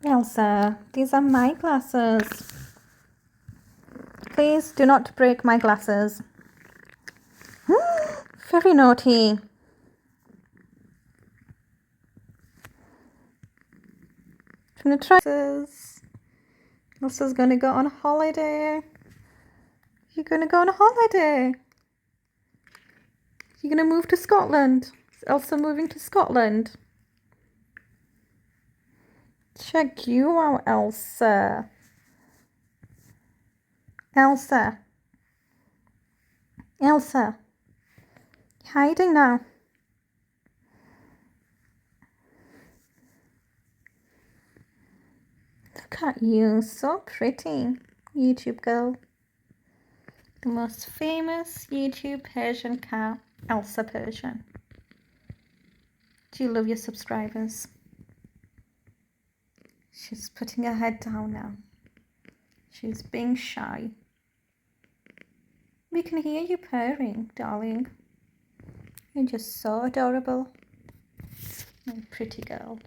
Elsa, these are my glasses. Please do not break my glasses. Very naughty. I'm gonna try this. Elsa's gonna go on holiday. You're gonna go on a holiday. You're gonna move to Scotland. Is Elsa moving to Scotland? Check you out, Elsa. Elsa. Elsa. You're hiding now. Look at you, so pretty. YouTube girl. The most famous YouTube Persian cat, Elsa Persian. Do you love your subscribers? She's putting her head down now. She's being shy. We can hear you purring, darling. You're just so adorable. My pretty girl.